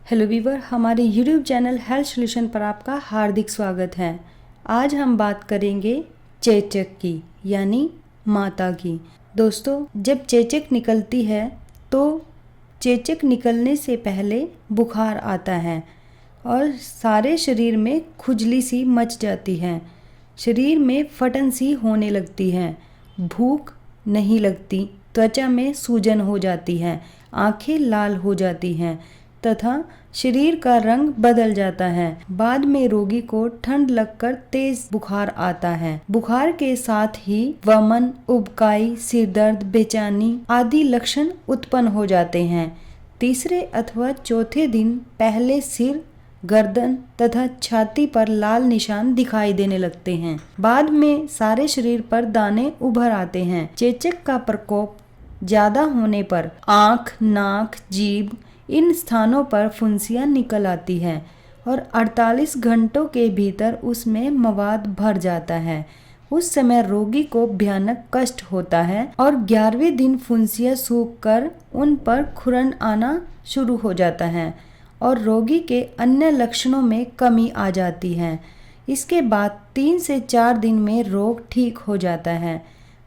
Hello Weaver, हमारे YouTube channel health solution पर आपका हार्दिक स्वागत है। आज हम बात करेंगे चेचक की, यानी माता की। दोस्तों, जब चेचक निकलती है तो चेचक निकलने से पहले बुखार आता है और सारे शरीर में खुजली सी मच जाती है, शरीर में फटन सी होने लगती है, भूख नहीं लगती, त्वचा में सूजन हो जाती है, आंखें लाल हो जाती हैं तथा शरीर का रंग बदल जाता है। बाद में रोगी को ठंड लगकर तेज बुखार आता है। बुखार के साथ ही वमन, उबकाई, सिर दर्द, बेचैनी आदि लक्षण उत्पन्न हो जाते हैं। तीसरे अथवा चौथे दिन पहले सिर, गर्दन तथा छाती पर लाल निशान दिखाई देने लगते हैं। बाद में सारे शरीर पर दाने उभर आते हैं। चेचक का प्रकोप ज्यादा होने पर आँख, नाक, जीभ इन स्थानों पर फुंसियाँ निकल आती है और 48 घंटों के भीतर उसमें मवाद भर जाता है। उस समय रोगी को भयानक कष्ट होता है और 11वें दिन फुंसियाँ सूखकर उन पर खुरन आना शुरू हो जाता है और रोगी के अन्य लक्षणों में कमी आ जाती है। इसके बाद 3 से 4 दिन में रोग ठीक हो जाता है।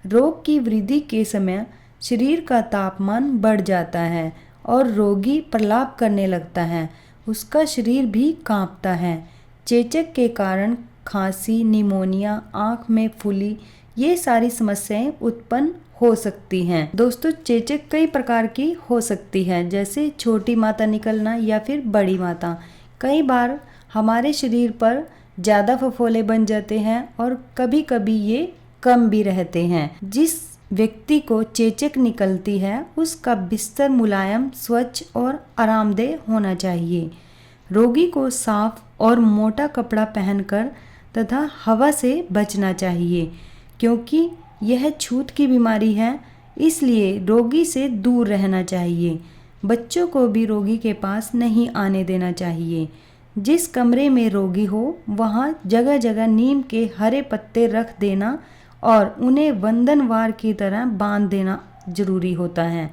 रोग की वृद्धि के समय शरीर का तापमान बढ़ जाता है और रोगी प्रलाप करने लगता है, उसका शरीर भी कांपता है। चेचक के कारण खांसी, निमोनिया, आँख में फुली, ये सारी समस्याएं उत्पन्न हो सकती हैं। दोस्तों, चेचक कई प्रकार की हो सकती है, जैसे छोटी माता निकलना या फिर बड़ी माता। कई बार हमारे शरीर पर ज़्यादा फफोले बन जाते हैं और कभी कभी ये कम भी रहते हैं। जिस व्यक्ति को चेचक निकलती है उसका बिस्तर मुलायम, स्वच्छ और आरामदेह होना चाहिए। रोगी को साफ और मोटा कपड़ा पहनकर तथा हवा से बचना चाहिए, क्योंकि यह छूत की बीमारी है, इसलिए रोगी से दूर रहना चाहिए। बच्चों को भी रोगी के पास नहीं आने देना चाहिए। जिस कमरे में रोगी हो वहाँ जगह जगह नीम के हरे पत्ते रख देना और उन्हें वंदनवार की तरह बांध देना जरूरी होता है।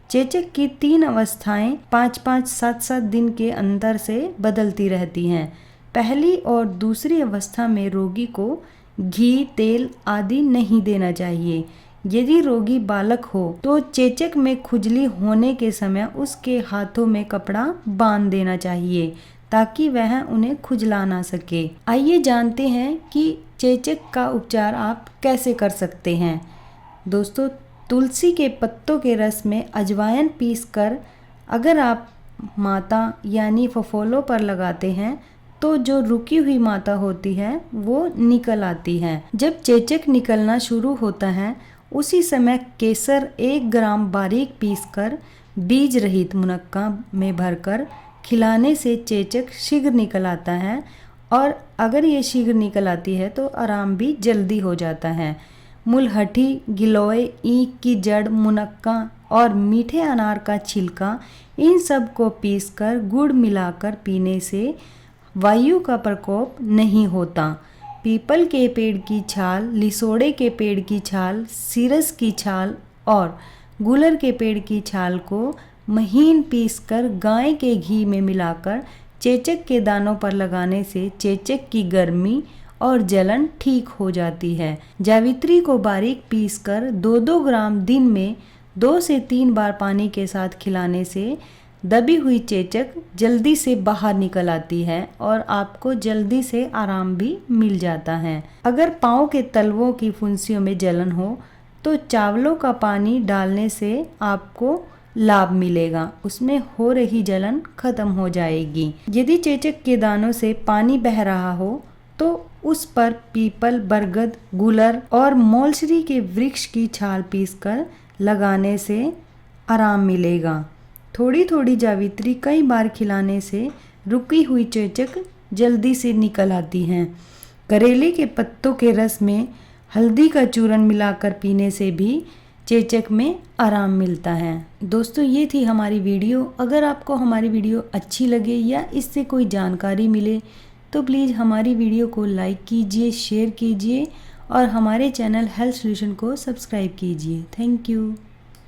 चेचक की 3 अवस्थाएं 5-5, 7-7 दिन के अंतर से बदलती रहती हैं। पहली और दूसरी अवस्था में रोगी को घी, तेल आदि नहीं देना चाहिए। यदि रोगी बालक हो तो चेचक में खुजली होने के समय उसके हाथों में कपड़ा बांध देना चाहिए ताकि वह उन्हें खुजला ना सके। आइए जानते हैं कि चेचक का उपचार आप कैसे कर सकते हैं। दोस्तों, तुलसी के पत्तों के रस में अजवाइन पीसकर अगर आप माता यानी फफोलों पर लगाते हैं तो जो रुकी हुई माता होती है वो निकल आती है। जब चेचक निकलना शुरू होता है उसी समय केसर 1 ग्राम बारीक पीसकर बीज रहित मुनक्का में भरकर खिलाने से चेचक शीघ्र निकल आता है और अगर ये शीघ्र निकल आती है तो आराम भी जल्दी हो जाता है। मुलहठी, गिलोय, ईख की जड़, मुनक्का और मीठे अनार का छिलका, इन सब को पीसकर गुड़ मिलाकर पीने से वायु का प्रकोप नहीं होता। पीपल के पेड़ की छाल, लिसोड़े के पेड़ की छाल, सीरस की छाल और गुलर के पेड़ की छाल को महीन पीसकर गाय के घी में मिलाकर चेचक के दानों पर लगाने से चेचक की गर्मी और जलन ठीक हो जाती है। जावित्री को बारीक पीसकर 2-2 ग्राम दिन में 2 से 3 बार पानी के साथ खिलाने से दबी हुई चेचक जल्दी से बाहर निकल आती है और आपको जल्दी से आराम भी मिल जाता है। अगर पाँव के तलवों की फुंसियों में जलन हो तो चावलों का पानी डालने से आपको लाभ मिलेगा, उसमें हो रही जलन खत्म हो जाएगी। यदि चेचक के दानों से पानी बह रहा हो तो उस पर पीपल, बरगद, गुलर और मोलसरी के वृक्ष की छाल पीसकर लगाने से आराम मिलेगा। थोड़ी थोड़ी जावित्री कई बार खिलाने से रुकी हुई चेचक जल्दी से निकल आती हैं। करेले के पत्तों के रस में हल्दी का चूर्ण मिलाकर पीने से भी चेचक में आराम मिलता है। दोस्तों, ये थी हमारी वीडियो। अगर आपको हमारी वीडियो अच्छी लगे या इससे कोई जानकारी मिले तो प्लीज़ हमारी वीडियो को लाइक कीजिए, शेयर कीजिए और हमारे चैनल हेल्थ सॉल्यूशन को सब्सक्राइब कीजिए। Thank you.